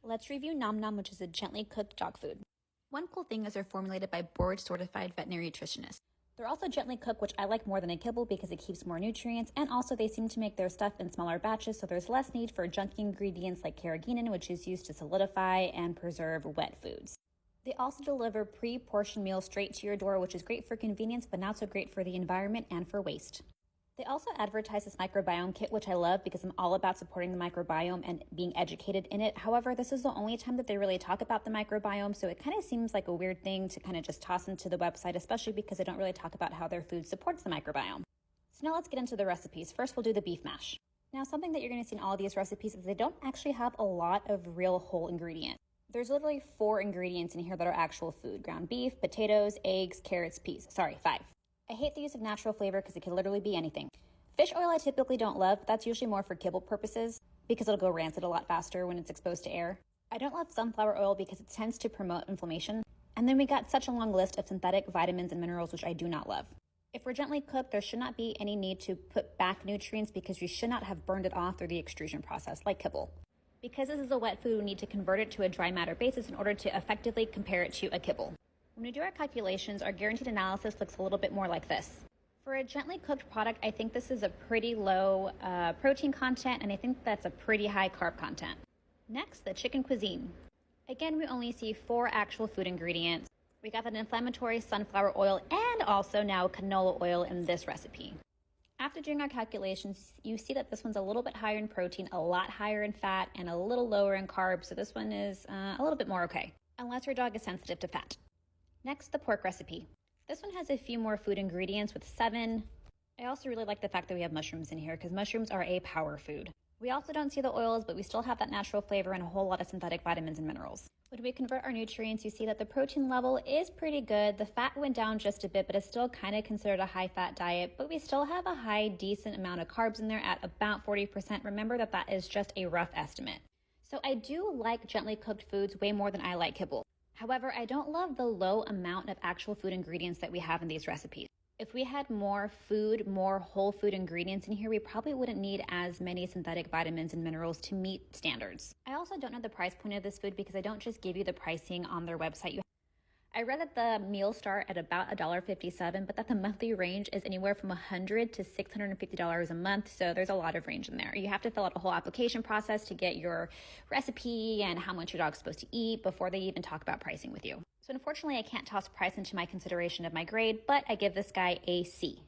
Let's review Nom Nom, which is a gently cooked dog food. One cool thing is they're formulated by board-certified veterinary nutritionists. They're also gently cooked, which I like more than a kibble because it keeps more nutrients, and also they seem to make their stuff in smaller batches, so there's less need for junky ingredients like carrageenan, which is used to solidify and preserve wet foods. They also deliver pre-portioned meals straight to your door, which is great for convenience, but not so great for the environment and for waste. They also advertise this microbiome kit, which I love because I'm all about supporting the microbiome and being educated in it. However, this is the only time that they really talk about the microbiome, so it kind of seems like a weird thing to kind of just toss into the website, especially because they don't really talk about how their food supports the microbiome. So now let's get into the recipes. First, we'll do the beef mash. Now, something that you're going to see in all of these recipes is they don't actually have a lot of real whole ingredients. There's literally 4 ingredients in here that are actual food: ground beef, potatoes, eggs, carrots, peas. Sorry, 5. I hate the use of natural flavor because it can literally be anything. Fish oil I typically don't love, but that's usually more for kibble purposes because it'll go rancid a lot faster when it's exposed to air. I don't love sunflower oil because it tends to promote inflammation. And then we got such a long list of synthetic vitamins and minerals, which I do not love. If we're gently cooked, there should not be any need to put back nutrients because you should not have burned it off through the extrusion process, like kibble. Because this is a wet food, we need to convert it to a dry matter basis in order to effectively compare it to a kibble. When we do our calculations, our guaranteed analysis looks a little bit more like this. For a gently cooked product, I think this is a pretty low protein content, and I think that's a pretty high carb content. Next, the chicken cuisine. Again, we only see 4 actual food ingredients. We got that inflammatory sunflower oil and also now canola oil in this recipe. After doing our calculations, you see that this one's a little bit higher in protein, a lot higher in fat, and a little lower in carbs, so this one is a little bit more okay, unless your dog is sensitive to fat. Next, the pork recipe. This one has a few more food ingredients with 7. I also really like the fact that we have mushrooms in here because mushrooms are a power food. We also don't see the oils, but we still have that natural flavor and a whole lot of synthetic vitamins and minerals. When we convert our nutrients, you see that the protein level is pretty good. The fat went down just a bit, but it's still kind of considered a high-fat diet, but we still have a high, decent amount of carbs in there at about 40%. Remember that that is just a rough estimate. So I do like gently cooked foods way more than I like kibble. However, I don't love the low amount of actual food ingredients that we have in these recipes. If we had more food, more whole food ingredients in here, we probably wouldn't need as many synthetic vitamins and minerals to meet standards. I also don't know the price point of this food because I don't just give you the pricing on their website. I read that the meals start at about $1.57, but that the monthly range is anywhere from $100 to $650 a month, so there's a lot of range in there. You have to fill out a whole application process to get your recipe and how much your dog's supposed to eat before they even talk about pricing with you. So unfortunately, I can't toss price into my consideration of my grade, but I give this guy a C.